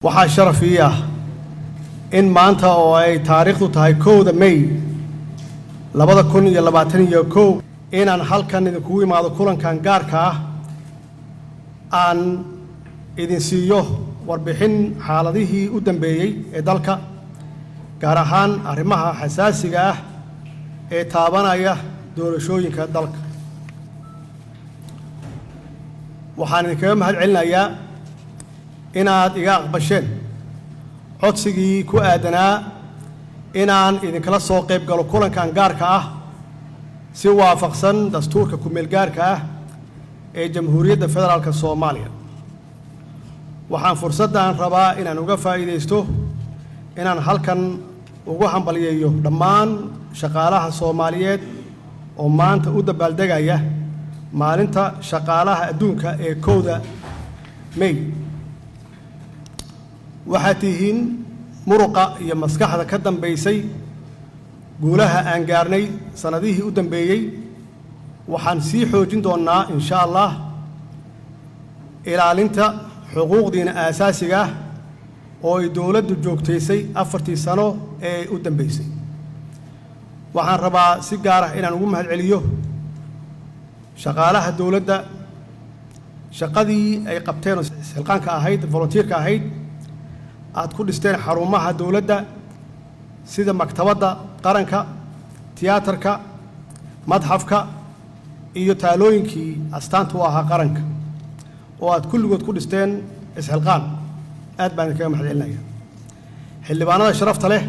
waxaa sharafiya in maanta oo ay taariikhdu tahay 1 May 2021 inaan halkan idinku imaado kulankan gaarka ah aan idin siiyo warbixin xaaladihii u dambeeyay ee dalka gaar ahaan arrimaha xasaasiga ah ee taabanaya doorashooyinka dalka waxaan idinkaga mahadcelinayaa inaad iga aqbasheen codsigii ku aadanaa inaan idinkala soo qayb galo kulankan gaarka ah si waafaqsan dastuurka ku-meel gaarka ah ee Jamhuuriyadda Federaalka Soomaaliya waxaan fursaddan rabaa inaan uga faa'iideysto inaan halkan ugu hambalyeeyo dhammaan shaqaalaha Soomaaliyeed oo maanta u dabaaldegaya maalinta shaqaalaha adduunka ee 1 May waxaad tihiin muruqa iyo maskaxda ka dambeysay guulaha aan gaarnay sanadihii u dambeeyay waxaan sii xoojin doonaa insha Allah ilaalinta xuquuqdiina aasaasiga ah oo ay dawladdu joogtaysay 4 sano ee u dambeysay waxaan rabaa si gaar ah inaan ugu mahadceliyo shaqaalaha dawladda shaqadii ay qabteen silqaanka ahayd volunteerka ahayd aad ku dhisteen xarumaha dawladda sida maktabadda qaranka tiyaatarka madxafka iyo taalooyinkii astaanta u ahaa qaranka oo aad kulligood ku dhisteen isxilqaan aad baan idinkaga mahadcelinayaa xildhibaanada sharafta leh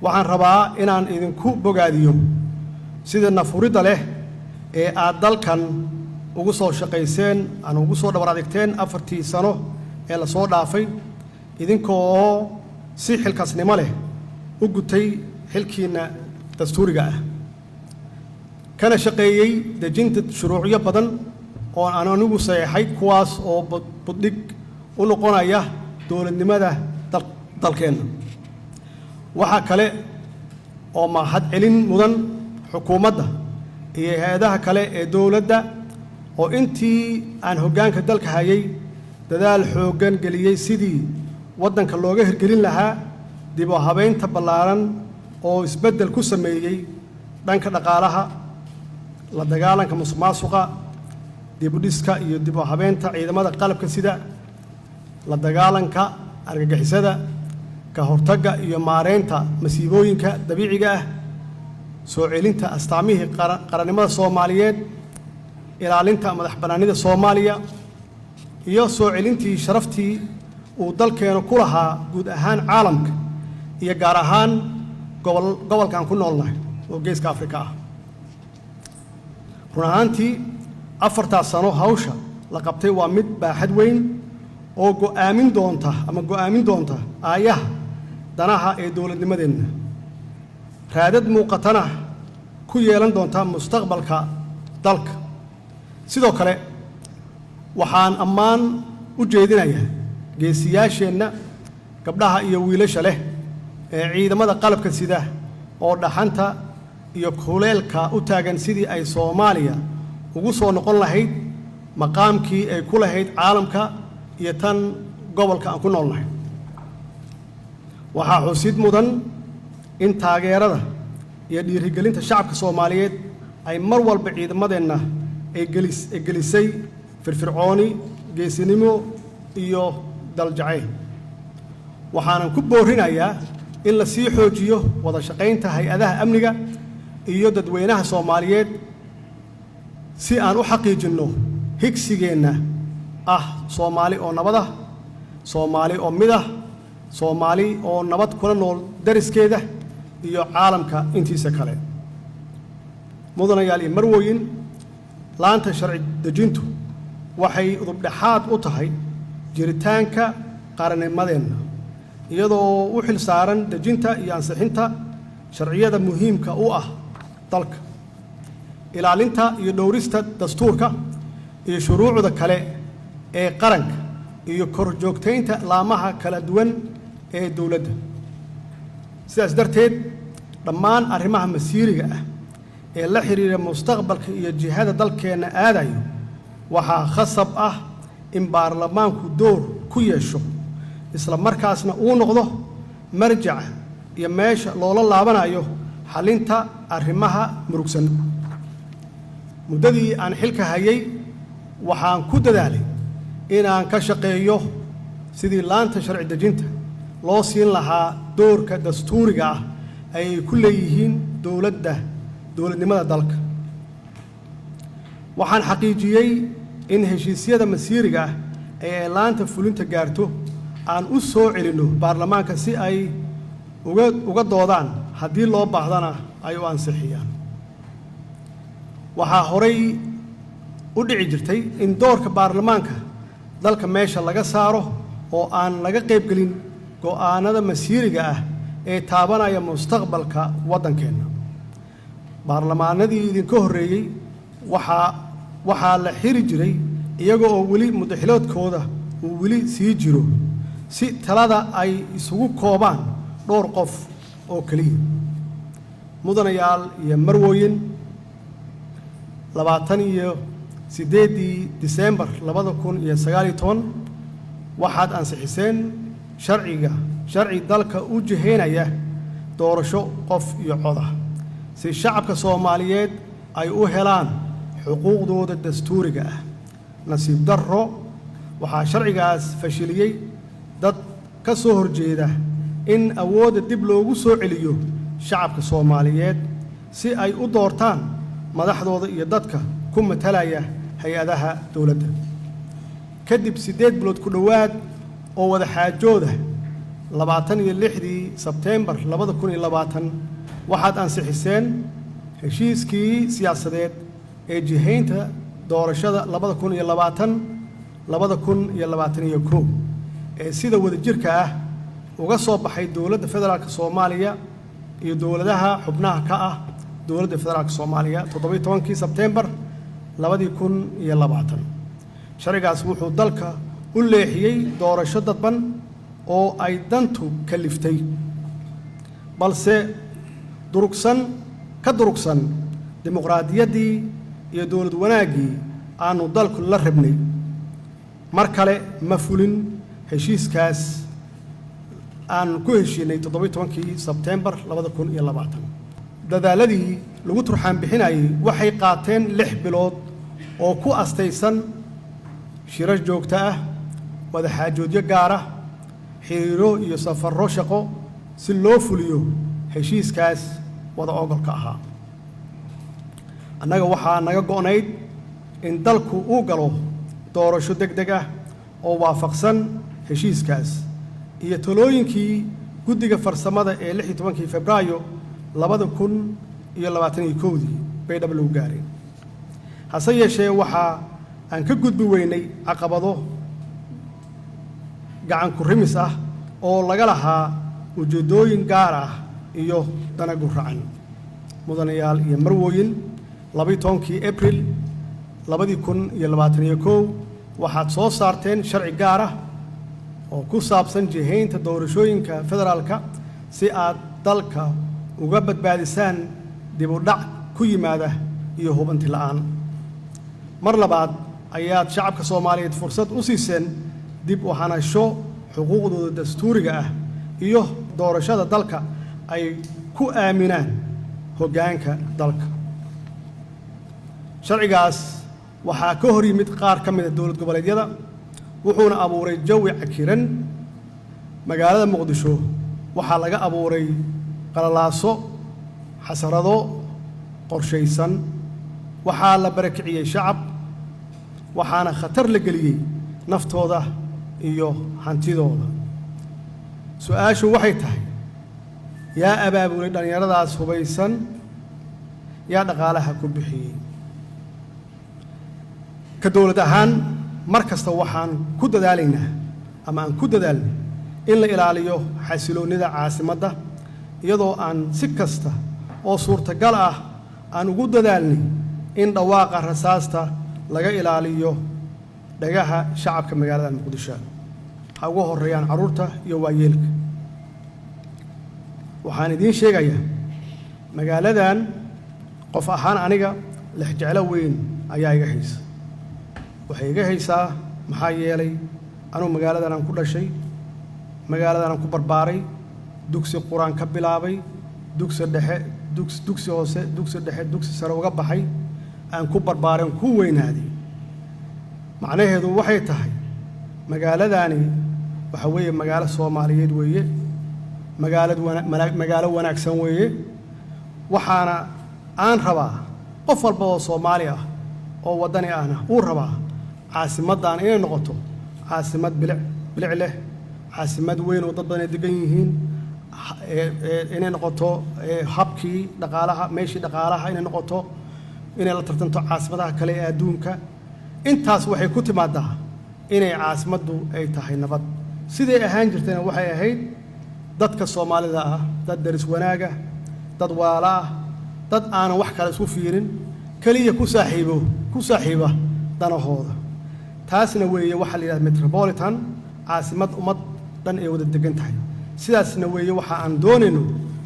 waxaan rabaa inaan idinku bogaadiyo sida nafuridda leh ee aad dalkan ugu soo shaqayseen aan ugu soo dhabar adeegteen 4 sano ee la soo dhaafay idinkoo si xilkasnimo leh u gutay xilkiina dastuuriga ah kana shaqeeyay dejinta shuruucyo badan oo aan anigu saxeexay kuwaas oo buddhig u noqonaya dowladnimada dalkeena waxa kale oo mahadcelin mudan xukuumadda iyo hay'adaha kale ee dawladda oo intii aan hoggaanka dalka hayay dadaal xooggan geliyay sidii waddanka looga hirgelin lahaa dib u habeynta ballaaran oo isbeddel ku sameeyay dhanka dhaqaalaha la dagaalanka musuqmaasuqa dib u dhiska iyo dib u habeynta ciidamada qalabka sida la dagaalanka argagixisada ka hortagga iyo maareynta masiibooyinka dabiiciga ah soo celinta astaamihii qarannimada Soomaaliyeed ilaalinta madaxbannaanida Soomaaliya iyo soo celintii sharaftii uu dalkeena ku lahaa guud ahaan caalamka iyo gaar ahaan gobolkan ku noolnahay oo geeska Afrika ah run ahaantii 4 sano hawsha la qabtay waa mid baaxad weyn oo go'aamin doonta aayaha danaha ee dawladnimadeenna raadad muuqatana ku yeelan doonta mustaqbalka dalka sidoo kale waxaan ammaan u jeedinayaa geesiyaasheenna gabdhaha iyo wiilasha leh ee ciidamada qalabka sida oo dhaxanta iyo kuleelka u taagan sidii ay Soomaaliya ugu soo noqon lahayd maqaamkii ay ku lahayd caalamka iyo tan gobolka aan ku noolnahay waxaa xusid mudan in taageerada iyo dhiirigelinta shacabka Soomaaliyeed ay mar walba ciidamadeenna ay gelisay firfircooni geesinimo iyo daljacayl waxaanan ku boorinayaa in la sii xoojiyo wada shaqaynta hay'adaha amniga iyo dadweynaha Soomaaliyeed si aan u xaqiijinno higsigeenna Soomaali oo nabad ah Soomaali oo mid ah Soomaali oo nabad kula nool dariskeeda iyo caalamka intiisa kale mudanayaal iyo marwooyin laanta sharci dejintu waxay udub dhaxaad u tahay jiritaanka qarannimadeenna iyadoo u xil saaran dejinta iyo ansixinta sharciyada muhiimka u ah dalka ilaalinta iyo dhowrista dastuurka iyo shuruucda kale ee qaranka iyo korjoogtaynta laamaha kala duwan ee dawladda sidaas darteed dhammaan arrimaha masiiriga ah ee la xiriira mustaqbalka iyo jihada dalkeena aadayo waxaa khasab ah in baarlamaanku door ku yeesho isla markaasna uu noqdo marjac iyo meesha loola laabanayo xalinta arrimaha murugsan. muddadii aan xilka hayay waxaan ku dadaalay inaan ka shaqeeyo sidii laanta sharci dejinta loo siin lahaa doorka dastuuriga ah ay ku leeyihiin dowladnimada dalka. waxaan xaqiijiyey in heshiisyada masiiriga ah ee ay laanta fulinta gaarto aan u soo celinno baarlamaanka si ay uga doodaan haddii loo baahdana ay u ansixiyaan. waxaa horay u dhici jirtay in doorka baarlamaanka dalka meesha laga saaro oo aan laga qaybgelin go'aanada masiiriga ah ee taabanaya mustaqbalka waddankeenna. baarlamaanadii idinka horreeyey waxaa la xiri jiray iyaga oo weli muddaxiloodkooda uu weli sii jiro si talada ay isugu koobaan dhowr qof oo keliya. mudanayaal iyo marwooyin, 28 Diseembar 2019 waxaad ansixiseen sharci dalka u jihaynaya doorasho qof iyo cod ah si shacabka Soomaaliyeed ay u helaan xuquuqdooda dastuuriga ah. nasiib darro waxaa sharcigaas fashiliyey dad ka soo horjeeda in awoodda dib loogu soo celiyo shacabka Soomaaliyeed si ay u doortaan madaxdooda iyo dadka ku matalaya hay-adaha dowladda. kadib 8 bilood ku dhowaad oo wada xaajooda 26 Sebteembar 2020 waxaad ansixiseen heshiiskii siyaasadeed ee jihaynta doorashada 2020-2021 ee sida wadajirka ah uga soo baxay dowladda federaalka Soomaaliya iyo dowladaha xubnaha ka ah dowladda federaalka Soomaaliya 17 Sebteembar 2020. sharcigaas wuxuu dalka u leexiyey doorasho dadban oo ay dantu kaliftay balse ka durugsan dimuqraadiyaddii iyo dowlad wanaaggii aanu dalku la rabnay. mar kale ma fulin heshiiskaas aan ku heshiinay 17 Sebteembar 2020. dadaaladii lagu turxaan bixinayay waxay qaateen 6 bilood oo ku astaysan shirar joogto ah, wada xaajoodyo gaar ah, xiriiro iyo safarro shaqo si loo fuliyo heshiiskaas wada ogolka ahaa. annaga waxaa naga go'nayd in dalku uu galo doorasho degdeg ah oo waafaqsan heshiiskaas iyo talooyinkii guddiga farsamada ee 16 Febraayo 2021 bay dhab lagu gaareen. hase yeeshee waxaa aan ka gudbi weynay caqabado gacan ku rimis ah oo laga lahaa ujeedooyin gaar ah iyo dana guracan. mudanayaal iyo marwooyin, 12 Abriil 2021 waxaad soo saarteen sharci gaar ah oo ku saabsan jihaynta doorashooyinka federaalka si aad dalka uga badbaadisaan dib u dhac ku yimaada iyo hubanti la'aan. mar labaad ayaad shacabka Soomaaliyeed fursad u siiseen dib u hanasho xuquuqdooda dastuuriga ah iyo doorashada dalka ay ku aaminaan hoggaanka dalka. sharcigaas waxaa ka hor yimid qaar ka mid ah dowlad goboleedyada wuxuuna abuuray jawi cakiran. magaalada Muqdisho waxaa laga abuuray qalalaaso, xasarado qorshaysan, waxaa la barakiciyey shacab, waxaana khatar la geliyey naftooda iyo hantidooda. su'aashu waxay tahay yaa abaabulay dhallinyaradaas hubaysan, yaa dhaqaalaha ku bixiyey. ka dowlad ahaan mar kasta waxaan ku dadaalaynaa ama aan ku dadaalnay in la ilaaliyo xasiloonnida caasimadda iyadoo aan si kasta oo suurtagal ah aan ugu dadaalnay in dhawaaqa rasaasta laga ilaaliyo dhagaha shacabka magaalada Muqdisho ha ugu horeeyaan carruurta iyo waayeelka. waxaan idiin sheegayaa magaaladan qof ahaan aniga lexjeclo weyn ayaa iga haysa. waxay iga haysaa maxaa yeelay anuu magaaladan aan ku dhashay, magaaladaan ku barbaaray dugsi quraan ka bilaabay dugsi dhexe dugsi hoose dugsi dhexe dugsi sare uga baxay aan ku barbaaray ku weynaaday macnaheedu waxay tahay magaaladani waxa weeye magaalo Soomaaliyeed weeye magaalo wanaagsan weeye waxaana aan rabaa qof walba oo Soomaali ah oo wadani ahna uu rabaa caasimadan inay noqoto caasimad bilic leh caasimad weyn oo dad badan degan yihiin inay noqoto habkii dhaqaalaha meeshii dhaqaalaha inay noqoto inay la tartanto caasimadaha kale ee adduunka intaas waxay ku timaadaa inay caasimaddu ay tahay nabad sidii ahaan jirtayna waxay ahayd dadka Soomaalida ah dad daris wanaaga dad walaala ah dad aan wax kale isku fiirin kaliya ku saaxiiba danahooda taasna weeye waxa la yiraahdaa metropolitan caasimad ummad dhan ay wada degan tahay sidaasna weeye waxa aan doonayno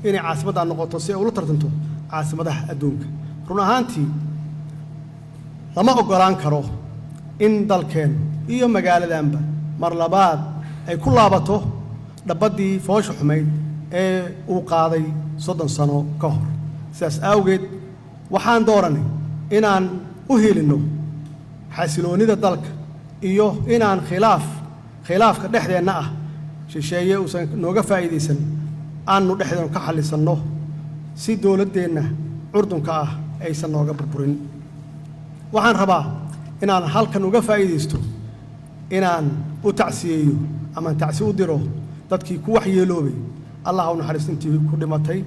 inay caasimadda noqoto si ay ula tartanto caasimadaha adduunka run ahaantii lama ogolaan karo in dalkeen iyo magaaladanba mar labaad ay ku laabato dhabbadii foosha xumayd ee uu qaaday 30 sano ka hor sidaas awgeed waxaan dooranay inaan u helino xasiloonida dalka iyo inaan khilaafka dhexdeena ah shisheeye uusan nooga faa'iideysan aanu dhexdeena ka xallisanno si dawladdeena curdunka ah aysan nooga burburin waxaan rabaa inaan halkan uga faa'iideysto inaan u tacsiyeeyo ama tacsi u diro dadkii ku waxyeeloobay Allah u naxariisto intii ku dhimatay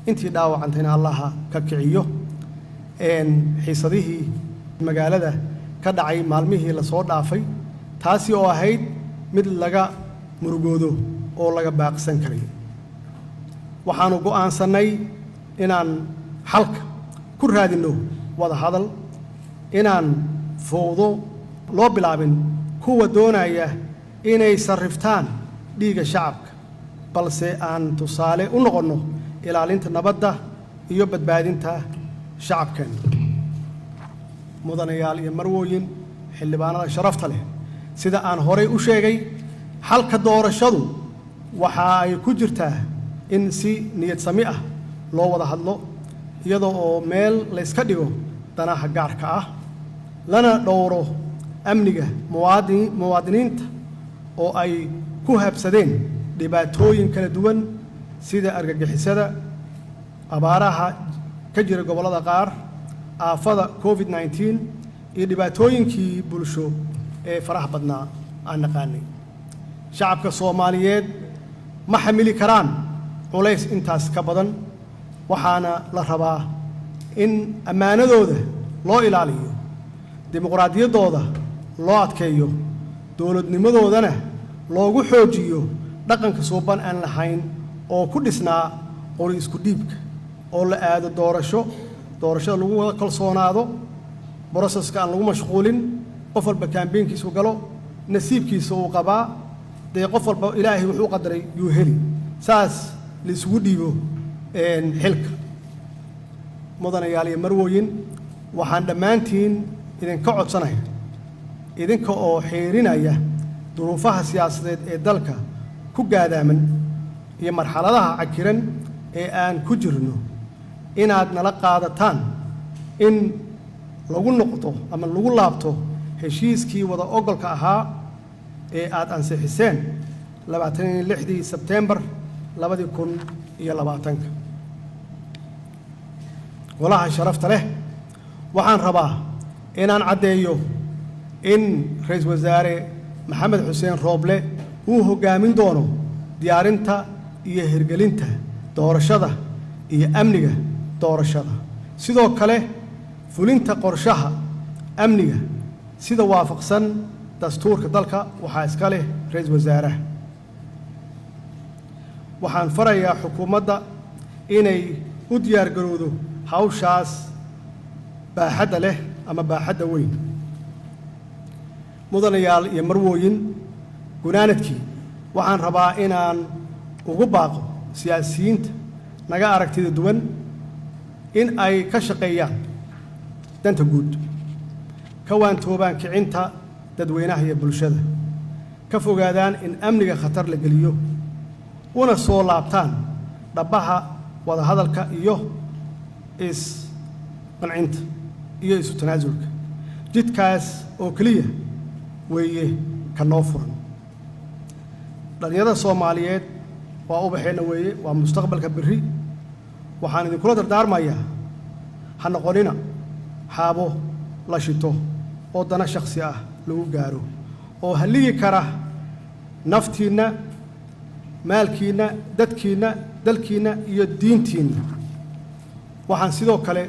intii dhaawacantayna Allah ka kiciyo xiisadihii magaalada ka dhacay maalmihii la soo dhaafay taasi oo ahayd mid laga murugoodo oo laga baaqsan karay waxaanu go'aansanay inaan xalka ku raadino wada hadal inaan fowdo loo bilaabin kuwa doonaya inay sarriftaan dhiiga shacabka balse aan tusaale u noqono ilaalinta nabadda iyo badbaadinta shacabkan mudanayaal iyo marwooyin xildhibaanada sharafta leh sida aan horay u sheegay xalka doorashadu waxa ay ku jirtaa in si niyad sami ah loo wada hadlo iyadoo oo meel la iska dhigo danaha gaarka ah lana dhowro amniga muwaadiniinta oo ay ku habsadeen dhibaatooyin kala duwan sida argagixisada abaaraha ka jira gobolada qaar aafada COVID-19 iyo dhibaatooyinkii bulsho ee faraha badnaa aan naqaanay shacabka Soomaaliyeed ma xamili karaan culays intaas ka badan waxaana la rabaa in ammaanadooda loo ilaaliyo dimuqraadiyaddooda loo adkeeyo dawladnimadoodana loogu xoojiyo dhaqanka suuban aan lahayn oo ku dhisnaa qori isku dhiibka oo la aado doorashada lagu wada kalsoonaado boroseska aan lagu mashquulin qof walba kaambeynkiisu galo nasiibkiisa uu qabaa dee qof walba ilaahay wuxuu qadaray yuu heli saas la isugu dhiibo xilka mudanayaal iyo marwooyin waxaan dhammaantiin idinka codsanahay idinka oo xeerinaya duruufaha siyaasadeed ee dalka ku gaadaaman iyo marxaladaha cakiran ee aan ku jirno inaad nala qaadataan in lagu noqdo ama lagu laabto heshiiskii wada ogolka ahaa ee aad ansixiseen 26 Sebtembar 2020 golaha sharafta leh waxaan rabaa inaan caddeeyo in ra'iisul wasaare Maxamed Xuseen Rooble uu hogaamin doono diyaarinta iyo hirgelinta doorashada iyo amniga doorashada sidoo kale fulinta qorshaha amniga sida waafaqsan dastuurka dalka waxaa iska leh ra'iisul wasaaraha waxaan farayaa xukuumadda inay u diyaar garowdo hawshaas baaxadda leh ama baaxadda weyn mudanayaal iyo marwooyin gunaanadkii waxaan rabaa inaan ugu baaqo siyaasiyiinta naga aragtida duwan in ay ka shaqeeyaan danta guud ka waantoobaan kicinta dadweynaha iyo bulshada ka fogaadaan in amniga khatar la geliyo una soo laabtaan dhabaha wada hadalka iyo qancinta iyo isu tanaasulka jidkaas oo kaliya weeye ka noo furan dhalinyarada Soomaaliyeed waa ubaxeena weeye waa mustaqbalka berri waxaan idin kula dardaarmayaa ha noqonina haabo la shito oo dana shakhsi ah lagu gaaro oo haligi kara naftiina maalkiina dadkiina dalkiina iyo diintiina waxaan sidoo kale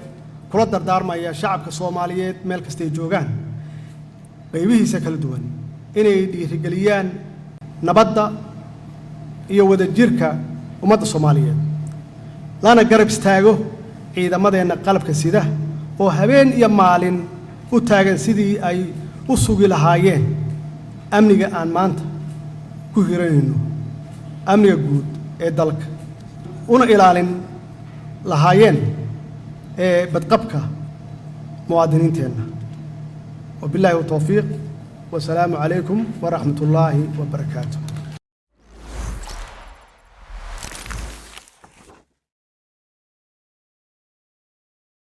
kula dardaarmayaa shacabka Soomaaliyeed meel kasta ay joogaan qaybihiisa kala duwan inay dhiirigeliyaan nabadda iyo wadajirka ummadda Soomaaliyeed lana garab istaago ciidamadeena qalabka sida oo habeen iyo maalin u taagan sidii ay u sugi lahaayeen amniga aan maanta ku hiranayno amniga guud ee dalka una ilaalin lahaayeen badqabka muwaadiniinteena وبالله التوفيق والسلام عليكم ورحمة الله وبركاته